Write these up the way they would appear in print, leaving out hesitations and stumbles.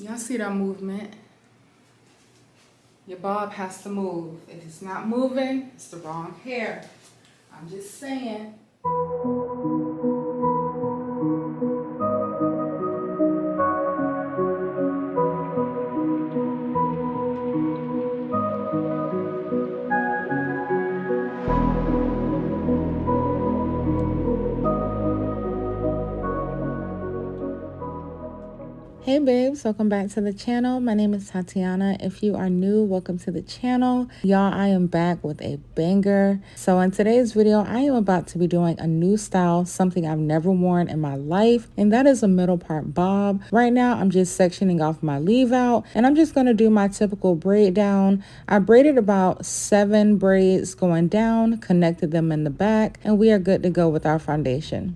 Y'all see that movement? Your bob has to move. If it's not moving, it's the wrong hair. I'm just saying. Hey babes, welcome back to the channel. My name is Tatiana. If you are new, welcome to the channel. Y'all, I am back with a banger. So in today's video, I am about to be doing a new style, something I've never worn in my life, and that is a middle part bob. Right now, I'm just sectioning off my leave out, and I'm just gonna do my typical braid down. I braided about 7 braids going down, connected them in the back, and we are good to go with our foundation.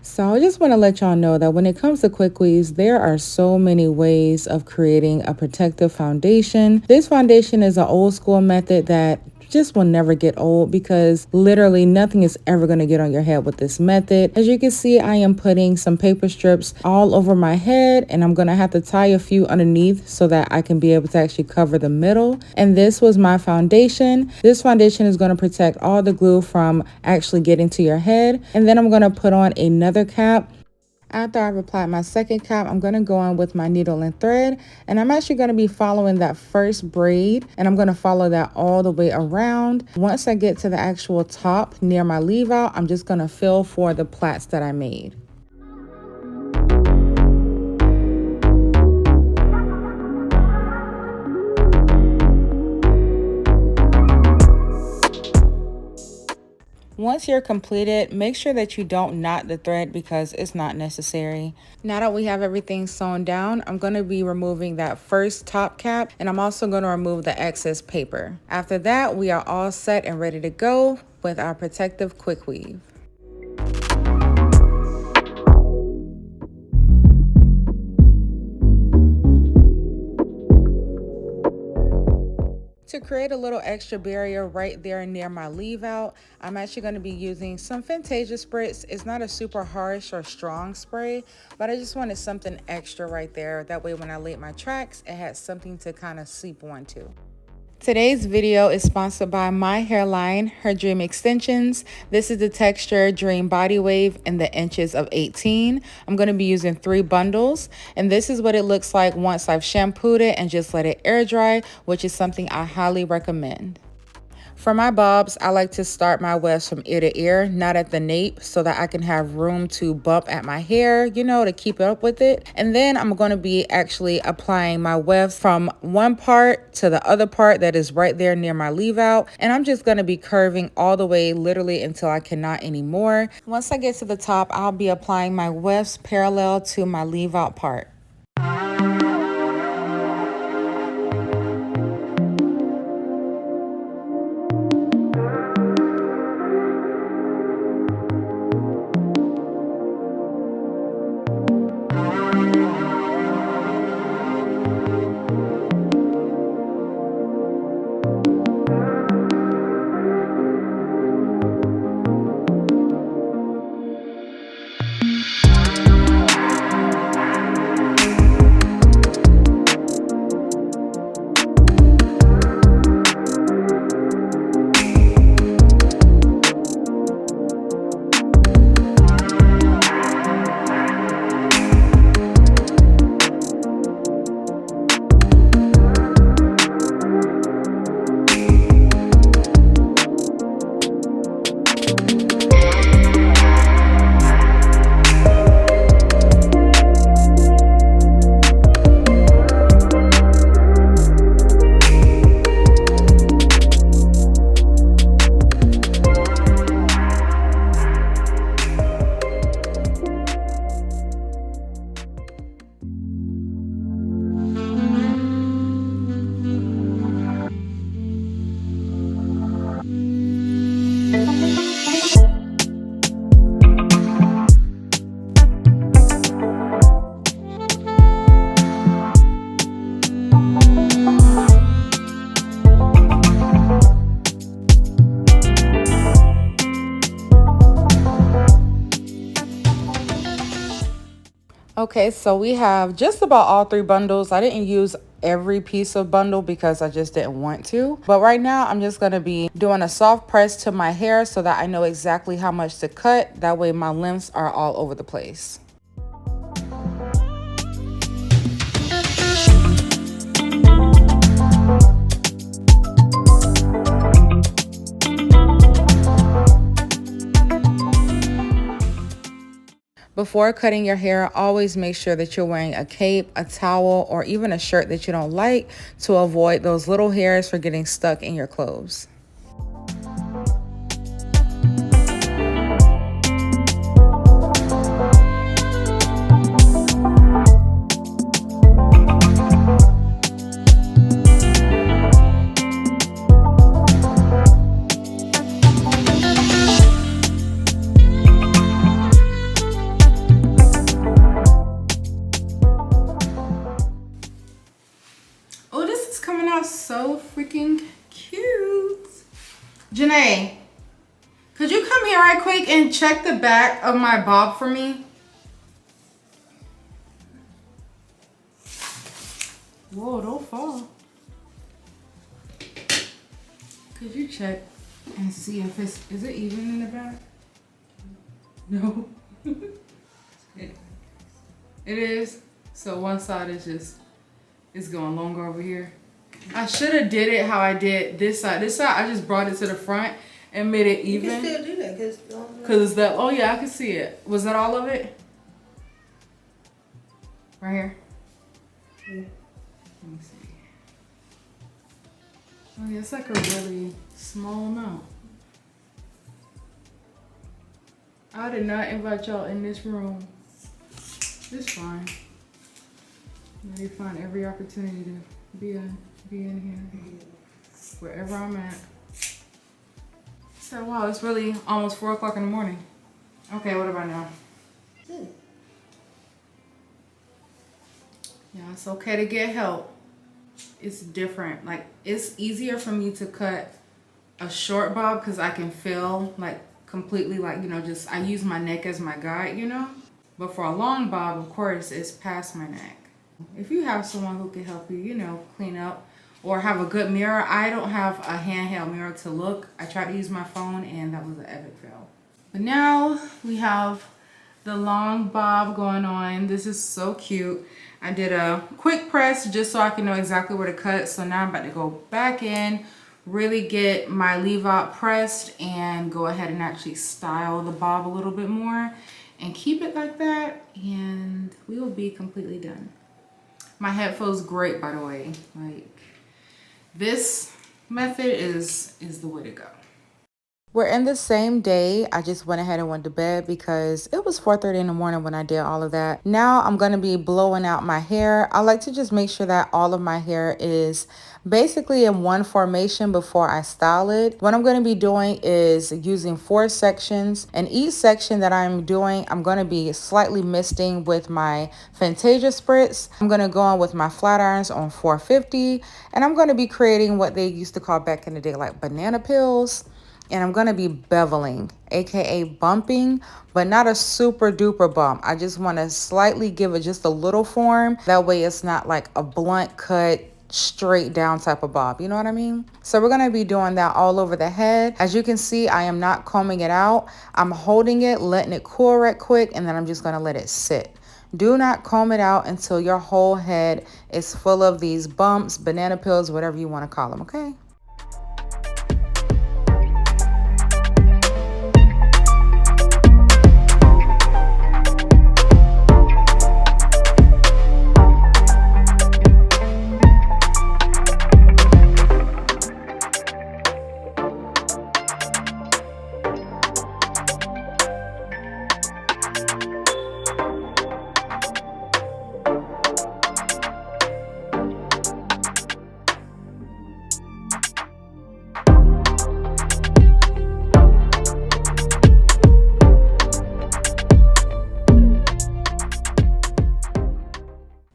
So I just want to let y'all know that when it comes to quick weaves, there are so many ways of creating a protective foundation. This foundation is an old school method that just will never get old because literally nothing is ever going to get on your head with this method. As you can see, I am putting some paper strips all over my head, and I'm going to have to tie a few underneath so that I can be able to actually cover the middle. And this was my foundation. This foundation is going to protect all the glue from actually getting to your head. And then I'm going to put on another cap. After I've applied my second cap, I'm going to go on with my needle and thread, and I'm actually going to be following that first braid, and I'm going to follow that all the way around. Once I get to the actual top near my leave out, I'm just going to fill for the plaits that I made. Once you're completed, make sure that you don't knot the thread because it's not necessary. Now that we have everything sewn down, I'm going to be removing that first top cap, and I'm also going to remove the excess paper. After that, we are all set and ready to go with our protective quick weave. To create a little extra barrier right there near my leave out, I'm actually going to be using some Fantasia Spritz. It's not a super harsh or strong spray, but I just wanted something extra right there. That way when I laid my tracks, it had something to kind of sleep onto. Today's video is sponsored by my hairline, her Dream Extensions. This is the texture Dream Body Wave in the inches of 18. I'm going to be using 3 bundles, and this is what it looks like once I've shampooed it and just let it air dry, which is something I highly recommend. For my bobs, I like to start my wefts from ear to ear, not at the nape, so that I can have room to bump at my hair, you know, to keep up with it. And then I'm going to be actually applying my wefts from one part to the other part that is right there near my leave out. And I'm just going to be curving all the way literally until I cannot anymore. Once I get to the top, I'll be applying my wefts parallel to my leave out part. Okay, so we have just about all 3 bundles. I didn't use every piece of bundle because I just didn't want to. But right now I'm just going to be doing a soft press to my hair so that I know exactly how much to cut. That way my lengths are all over the place. Before cutting your hair, always make sure that you're wearing a cape, a towel, or even a shirt that you don't like to avoid those little hairs for getting stuck in your clothes. So freaking cute. Janae, could you come here right quick and check the back of my bob for me? Whoa, don't fall. Could you check and see if is it even in the back? No. It is. So one side is it's going longer over here. I should have did it how I did this side. This side, I just brought it to the front and made it even. You can still do that because that. Oh yeah, I can see it. Was that all of it? Right here. Yeah. Let me see. Oh yeah, it's like a really small amount. I did not invite y'all in this room. It's fine. They find every opportunity to be in here, wherever I'm at. So wow, it's really almost 4 o'clock in the morning. Okay, what about now? Yeah, it's okay to get help. It's different. Like, it's easier for me to cut a short bob because I can feel like completely, like, you know, just I use my neck as my guide, you know. But for a long bob, of course, it's past my neck. If you have someone who can help you, you know, clean up or have a good mirror. I don't have a handheld mirror to look. I tried to use my phone and that was an epic fail. But now we have the long bob going on. This is so cute. I did a quick press just so I can know exactly where to cut. So now I'm about to go back in, really get my leave out pressed and go ahead and actually style the bob a little bit more and keep it like that, and we will be completely done. My head feels great, by the way. Like, this method is the way to go. We're in the same day. I just went ahead and went to bed because it was 4:30 in the morning when I did all of that. Now I'm going to be blowing out my hair. I like to just make sure that all of my hair is basically in one formation before I style it. What I'm going to be doing is using 4 sections, and each section that I'm doing, I'm going to be slightly misting with my Fantasia Spritz. I'm going to go on with my flat irons on 450, and I'm going to be creating what they used to call back in the day like banana peels. And I'm going to be beveling, aka bumping, but not a super duper bump. I just want to slightly give it just a little form. That way it's not like a blunt cut, straight down type of bob. You know what I mean? So we're going to be doing that all over the head. As you can see, I am not combing it out. I'm holding it, letting it cool right quick, and then I'm just going to let it sit. Do not comb it out until your whole head is full of these bumps, banana peels, whatever you want to call them, okay?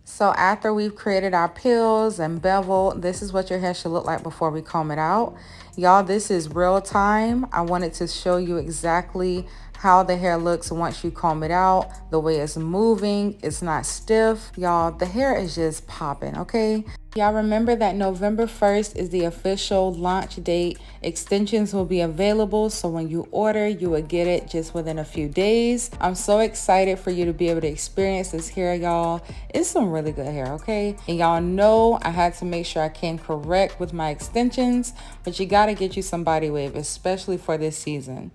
So after we've created our peels and bevel, this is what your hair should look like before we comb it out. Y'all, this is real time. I wanted to show you exactly how the hair looks once you comb it out, the way it's moving, it's not stiff. Y'all, the hair is just popping, okay? Y'all remember that November 1st is the official launch date. Extensions will be available, so when you order, you will get it just within a few days. I'm so excited for you to be able to experience this hair, y'all. It's some really good hair, okay? And y'all know I had to make sure I came correct with my extensions, but you gotta get you some body wave, especially for this season.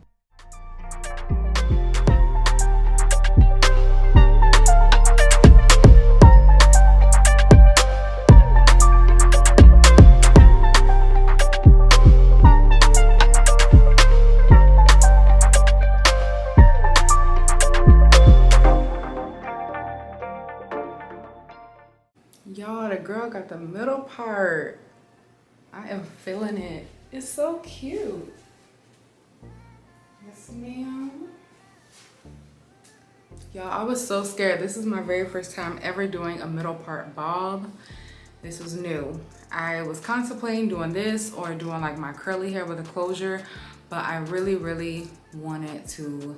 Y'all, the girl got the middle part. I am feeling it. It's so cute. Yes, ma'am. Y'all, I was so scared. This is my very first time ever doing a middle part bob. This was new. I was contemplating doing this or doing like my curly hair with a closure, but I really wanted to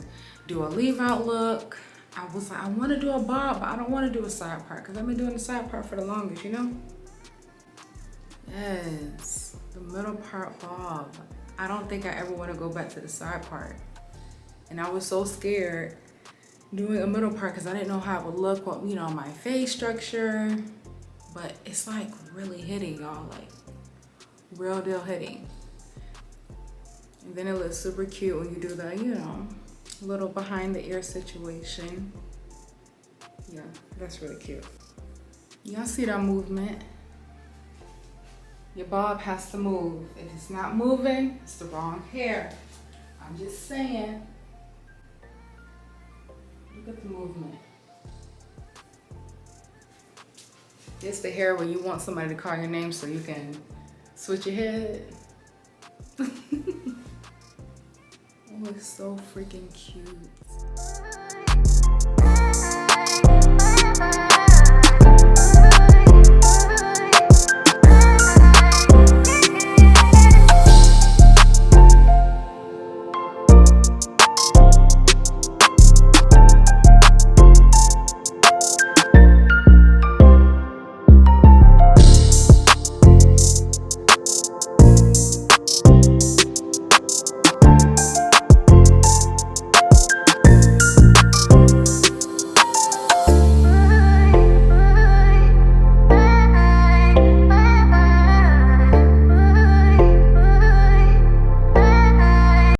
do a leave out look. I was like, I want to do a bob, but I don't want to do a side part because I've been doing the side part for the longest, you know? Yes, the middle part bob. I don't think I ever want to go back to the side part. And I was so scared doing a middle part because I didn't know how it would look, what, you know, my face structure. But it's like really hitting, y'all, like real deal hitting. And then it looks super cute when you do the, you know, little behind the ear situation. Yeah, that's really cute. Y'all see that movement? Your bob has to move. If it's not moving, it's the wrong hair. I'm just saying. Look at the movement. It's the hair when you want somebody to call your name so you can switch your head. Oh, it's so freaking cute.